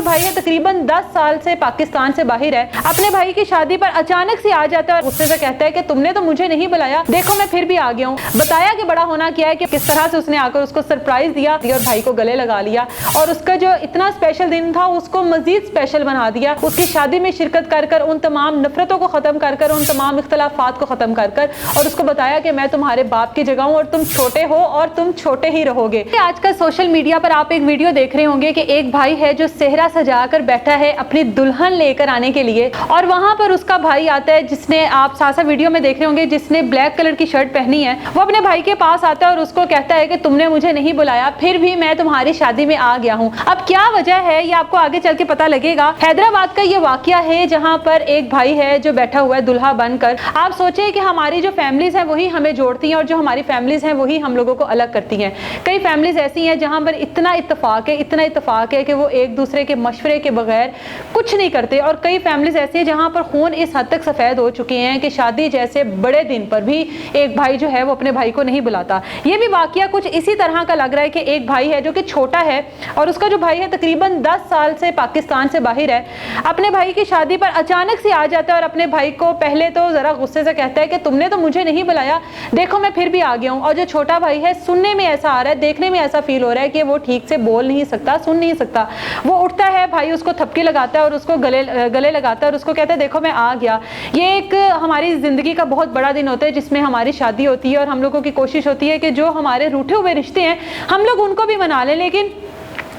بھائی ہے تقریباً 10 سال سے پاکستان سے باہر ہے، اپنے بھائی کی شادی پر اچانک سے آ جاتا ہے اور غصے سے کہتا ہے کہ تم نے تو مجھے نہیں بلایا، دیکھو میں پھر بھی آ گیا ہوں۔ بتایا کہ بڑا ہونا کیا ہے، کہ کس طرح سے اس نے آ کر اس کو سرپرائز دیا اور بھائی کو گلے لگا لیا، اور اس کا جو اتنا اسپیشل دن تھا اس کو مزید اسپیشل بنا دیا۔ اس کی شادی میں شرکت کر کر ان تمام نفرتوں کو ختم کر کر، ان تمام اختلافات کو ختم کر کر، اور اس کو بتایا کہ میں تمہارے باپ کی جگہ ہوں اور تم چھوٹے ہو اور تم چھوٹے ہی رہو گے۔ آج کل سوشل میڈیا پر آپ ایک ویڈیو دیکھ رہے ہوں گے کہ ایک بھائی ہے جو صحرا سجا کر بیٹھا ہے اپنی دلہن لے کر آنے کے لیے، اور وہاں پر اس کا بھائی آتا ہے جس نے، آپ ساتھ ویڈیو میں دیکھ رہے ہوں گے، جس نے بلیک کلر کی شرٹ پہنی ہے۔ وہ اپنے بھائی کے پاس آتا ہے اور اس کو کہتا ہے کہ تم نے مجھے نہیں بلایا، پھر بھی میں تمہاری شادی میں آ گیا ہوں۔ اب کیا وجہ ہے یہ آپ کو آگے چل کے پتہ لگے گا۔ حیدرآباد کا یہ واقعہ ہے جہاں پر ایک بھائی ہے جو بیٹھا ہوا ہے دلہا بن کر۔ آپ سوچیں کہ ہماری جو فیملیز ہیں وہی ہمیں جوڑتی ہیں اور جو ہماری فیملیز ہیں وہی ہم لوگوں کو الگ کرتی ہیں۔ کئی فیملیز ایسی ہیں جہاں پر اتنا اتفاق ہے کہ وہ ایک دوسرے کے مشورے کے بغیر کچھ نہیں کرتے، اور کئی فیملیز ایسی ہیں جہاں پر خون اس حد تک سفید ہو چکے ہیں کہ شادی جیسے بڑے دن پر بھی ایک بھائی جو ہے وہ اپنے بھائی کو نہیں بلاتا۔ یہ بھی واقعہ کچھ اسی طرح کا لگ رہا ہے کہ ایک بھائی ہے جو کہ چھوٹا ہے، اور اس کا جو بھائی ہے تقریباً 10 سال سے پاکستان سے باہر ہے، اپنے بھائی کی شادی پر اچانک سے آ جاتا ہے اور اپنے بھائی کو پہلے تو ذرا غصے سے کہتا ہے کہ تم نے تو مجھے نہیں بلایا، دیکھو میں پھر بھی آ گیا ہوں۔ اور جو چھوٹا بھائی ہے، سننے میں ایسا آ رہا ہے، دیکھنے میں ایسا فیل ہو رہا ہے کہ وہ ٹھیک سے بول نہیں سکتا، سن نہیں سکتا۔ وہ اٹھتا ہے، بھائی اس کو تھپکی لگاتا ہے اور اس کو گلے لگاتا ہے اور اس کو کہتا ہے دیکھو میں آ گیا۔ یہ ایک ہماری زندگی کا بہت بڑا دن ہوتا ہے جس میں ہماری شادی ہوتی ہے، اور ہم لوگوں کی کوشش ہوتی ہے کہ جو ہمارے روٹھے ہوئے رشتے ہیں ہم لوگ ان کو بھی منا لیں، لیکن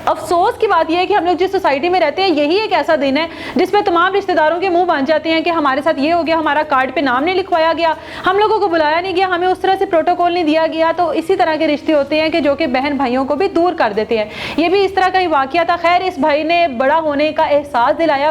افسوس کی بات یہ ہے کہ ہم لوگ جس سوسائٹی میں رہتے ہیں یہی ایک ایسا دن ہے جس میں تمام رشتہ داروں کے منہ بن جاتے ہیں کہ ہمارے ساتھ یہ ہو گیا، ہمارا کارڈ پہ نام نہیں لکھوایا گیا، ہم لوگوں کو بلایا نہیں گیا، ہمیں اس طرح سے پروٹوکول نہیں دیا گیا۔ تو اسی طرح کے رشتے ہوتے ہیں کہ جو کہ بہن بھائیوں کو بھی دور کر دیتے ہیں۔ یہ بھی اس طرح کا ہی واقعہ تھا۔ خیر، اس بھائی نے بڑا ہونے کا احساس دلایا،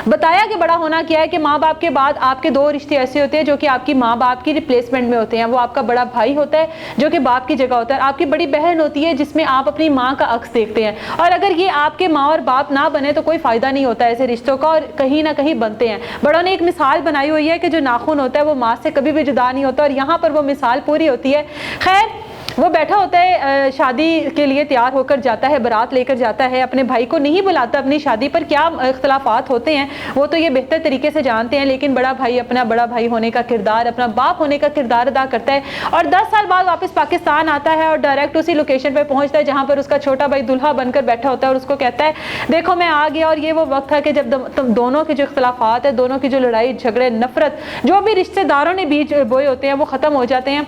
بتایا کہ بڑا ہونا کیا ہے، کہ ماں باپ کے بعد آپ کے دو رشتے ایسے ہوتے ہیں جو کہ آپ کی ماں باپ کی ریپلیسمنٹ میں ہوتے ہیں۔ وہ آپ کا بڑا بھائی ہوتا ہے جو کہ باپ کی جگہ ہوتا ہے، آپ کی بڑی بہن ہوتی ہے جس میں آپ اپنی ماں کا عکس دیکھتے ہیں، اور اگر یہ آپ کے ماں اور باپ نہ بنے تو کوئی فائدہ نہیں ہوتا ایسے رشتوں کا، اور کہیں نہ کہیں بنتے ہیں۔ بڑوں نے ایک مثال بنائی ہوئی ہے کہ جو ناخن ہوتا ہے وہ ماں سے کبھی بھی جدا نہیں ہوتا، اور یہاں پر وہ مثال پوری ہوتی ہے۔ خیر، وہ بیٹھا ہوتا ہے، شادی کے لیے تیار ہو کر جاتا ہے، بارات لے کر جاتا ہے، اپنے بھائی کو نہیں بلاتا اپنی شادی پر۔ کیا اختلافات ہوتے ہیں وہ تو یہ بہتر طریقے سے جانتے ہیں، لیکن بڑا بھائی اپنا بڑا بھائی ہونے کا کردار، اپنا باپ ہونے کا کردار ادا کرتا ہے، اور 10 سال بعد واپس پاکستان آتا ہے اور ڈائریکٹ اسی لوکیشن پہ پہنچتا ہے جہاں پر اس کا چھوٹا بھائی دلہا بن کر بیٹھا ہوتا ہے، اور اس کو کہتا ہے دیکھو میں آ گیا۔ اور یہ وہ وقت ہے کہ جب دونوں کے جو اختلافات ہیں، دونوں کی جو لڑائی جھگڑے نفرت جو بھی رشتہ داروں نے بیچ بوئے ہوتے ہیں وہ ختم ہو جاتے ہیں۔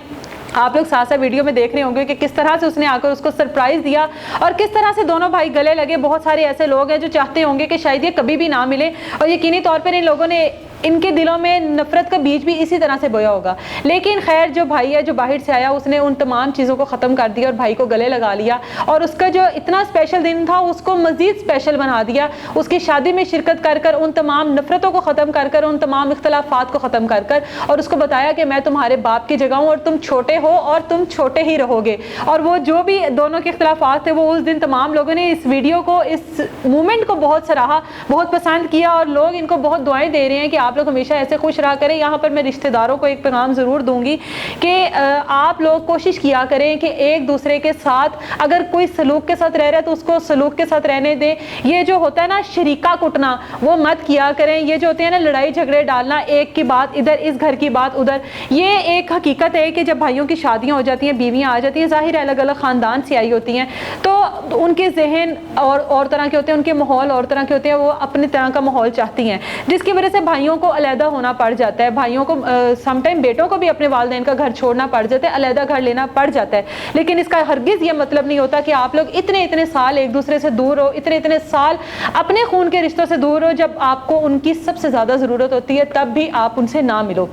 آپ لوگ ساتھ ویڈیو میں دیکھ رہے ہوں گے کہ کس طرح سے اس نے آ کر اس کو سرپرائز دیا اور کس طرح سے دونوں بھائی گلے لگے۔ بہت سارے ایسے لوگ ہیں جو چاہتے ہوں گے کہ شاید یہ کبھی بھی نہ ملے، اور یقینی طور پر ان لوگوں نے ان کے دلوں میں نفرت کا بیج بھی اسی طرح سے بویا ہوگا۔ لیکن خیر، جو بھائی ہے جو باہر سے آیا اس نے ان تمام چیزوں کو ختم کر دیا اور بھائی کو گلے لگا لیا، اور اس کا جو اتنا اسپیشل دن تھا اس کو مزید اسپیشل بنا دیا۔ اس کی شادی میں شرکت کر کر ان تمام نفرتوں کو ختم کر کر، ان تمام اختلافات کو ختم کر کر، اور اس کو بتایا کہ میں تمہارے باپ کی جگہ ہوں اور تم چھوٹے ہو اور تم چھوٹے ہی رہو گے۔ اور وہ جو بھی دونوں کے اختلافات تھے وہ اس دن تمام لوگوں نے اس ویڈیو کو، اس مومنٹ کو بہت سراہا، بہت پسند کیا، اور لوگ ان کو بہت دعائیں دے رہے ہیں کہ آپ لوگ ہمیشہ ایسے خوش رہا کریں۔ یہاں پر میں رشتہ داروں کو ایک پیغام ضرور دوں گی کہ آپ لوگ کوشش کیا کریں کہ ایک دوسرے کے ساتھ اگر کوئی سلوک کے ساتھ رہ رہا ہے تو اس کو سلوک کے ساتھ رہنے دیں۔ یہ جو ہوتا ہے نا شریکہ کٹنا، وہ مت کیا کریں۔ یہ جو ہوتے ہیں نا لڑائی جھگڑے ڈالنا، ایک کی بات ادھر، اس گھر کی بات ادھر، یہ ایک حقیقت ہے کہ جب بھائیوں کی شادیاں ہو جاتی ہیں، بیویاں آ جاتی ہیں، ظاہر ہے الگ الگ خاندان سے آئی ہوتی ہیں، تو ان کے ذہن اور طرح کے ہوتے ہیں، ان کے ماحول اور طرح کے ہوتے ہیں، وہ اپنے طرح کا ماحول چاہتی ہیں، جس کی وجہ سے بھائیوں کو علیحدہ ہونا پڑ جاتا ہے۔ بھائیوں کو سم ٹائم بیٹوں کو بھی اپنے والدین کا گھر چھوڑنا پڑ جاتا ہے، علیحدہ گھر لینا پڑ جاتا ہے، لیکن اس کا ہرگز یہ مطلب نہیں ہوتا کہ آپ لوگ اتنے سال ایک دوسرے سے دور ہو، اتنے سال اپنے خون کے رشتوں سے دور ہو، جب آپ کو ان کی سب سے زیادہ ضرورت ہوتی ہے تب بھی آپ ان سے نہ ملو۔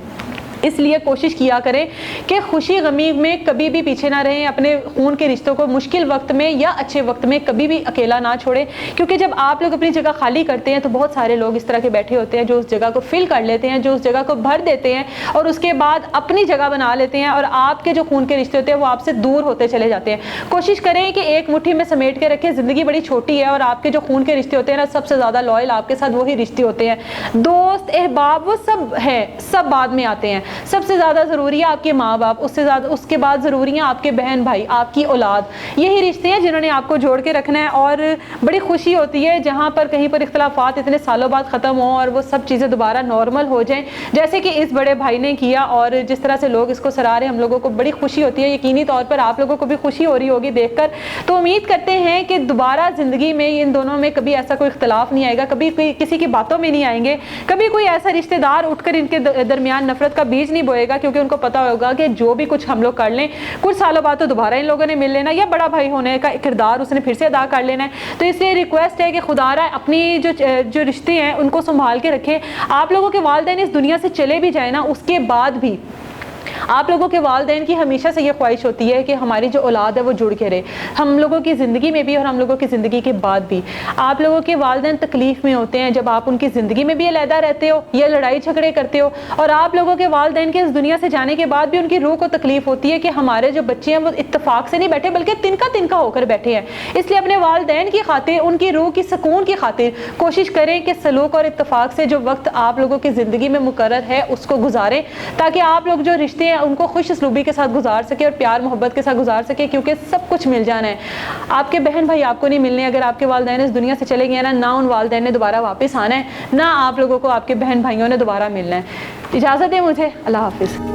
اس لیے کوشش کیا کریں کہ خوشی غمی میں کبھی بھی پیچھے نہ رہیں، اپنے خون کے رشتوں کو مشکل وقت میں یا اچھے وقت میں کبھی بھی اکیلا نہ چھوڑیں، کیونکہ جب آپ لوگ اپنی جگہ خالی کرتے ہیں تو بہت سارے لوگ اس طرح کے بیٹھے ہوتے ہیں جو اس جگہ کو فل کر لیتے ہیں، جو اس جگہ کو بھر دیتے ہیں اور اس کے بعد اپنی جگہ بنا لیتے ہیں، اور آپ کے جو خون کے رشتے ہوتے ہیں وہ آپ سے دور ہوتے چلے جاتے ہیں۔ کوشش کریں کہ ایک مٹھی میں سمیٹ کے رکھیں، زندگی بڑی چھوٹی ہے، اور آپ کے جو خون کے رشتے ہوتے ہیں نا، سب سے زیادہ لائل آپ کے ساتھ وہی رشتے ہوتے ہیں۔ دوست، احباب، وہ سب ہیں، سب بعد میں آتے ہیں، سب سے زیادہ ضروری ہے آپ کے ماں باپ، اس کے بعد ضروری ہیں آپ کے بہن بھائی، آپ کی اولاد۔ یہی رشتے ہیں جنہوں نے آپ کو جوڑ کے رکھنا ہے، اور بڑی خوشی ہوتی ہے جہاں پر کہیں پر اختلافات اتنے سالوں بعد ختم ہوں اور وہ سب چیزیں دوبارہ نارمل ہو جائیں، جیسے کہ اس بڑے بھائی نے کیا، اور جس طرح سے لوگ اس کو سراہ رہے ہیں، ہم لوگوں کو بڑی خوشی ہوتی ہے، یقینی طور پر آپ لوگوں کو بھی خوشی ہو رہی ہوگی دیکھ کر۔ تو امید کرتے ہیں کہ دوبارہ زندگی میں ان دونوں میں کبھی ایسا کوئی اختلاف نہیں آئے گا، کبھی کسی کی باتوں میں نہیں آئیں گے، کبھی کوئی ایسا رشتہ دار اٹھ کر ان کے درمیان نفرت کا بیج نہیں بوئے گا، کیونکہ ان کو پتا ہوگا کہ جو بھی کچھ ہم لوگ کر لیں کچھ سالوں بعد تو دوبارہ ان لوگوں نے مل لینا، یا بڑا بھائی ہونے کا کردار اس نے پھر سے ادا کر لینا ہے۔ تو اس لیے ریکویسٹ ہے کہ خدا را اپنی جو رشتے ہیں ان کو سنبھال کے رکھیں۔ آپ لوگوں کے والدین اس دنیا سے چلے بھی جائیں نا، اس کے بعد بھی آپ لوگوں کے والدین کی ہمیشہ سے یہ خواہش ہوتی ہے کہ ہماری جو اولاد ہے وہ جڑ کے رہے، ہم لوگوں کی زندگی میں بھی اور ہم لوگوں کی زندگی کے بعد بھی۔ آپ لوگوں کے والدین تکلیف میں ہوتے ہیں جب آپ ان کی زندگی میں بھی علیحدہ رہتے ہو یا لڑائی جھگڑے کرتے ہو، اور آپ لوگوں کے والدین کے اس دنیا سے جانے کے بعد بھی ان کی روح کو تکلیف ہوتی ہے کہ ہمارے جو بچے ہیں وہ اتفاق سے نہیں بیٹھے بلکہ تنکا ہو کر بیٹھے ہیں۔ اس لیے اپنے والدین کی خاطر، ان کی روح کی سکون کی خاطر کوشش کریں کہ سلوک اور اتفاق سے جو وقت آپ لوگوں کی زندگی میں مقرر ہے اس کو گزاریں، تاکہ آپ لوگ جو رشتے ہیں ان کو خوش اسلوبی کے ساتھ گزار سکے اور پیار محبت کے ساتھ گزار سکے، کیونکہ سب کچھ مل جانا ہے۔ آپ کے بہن بھائی آپ کو نہیں ملنے، اگر آپ کے والدین اس دنیا سے چلے گئے نا، نہ ان والدین نے دوبارہ واپس آنا ہے، نہ آپ لوگوں کو آپ کے بہن بھائیوں نے دوبارہ ملنا ہے۔ اجازت دیں مجھے، اللہ حافظ۔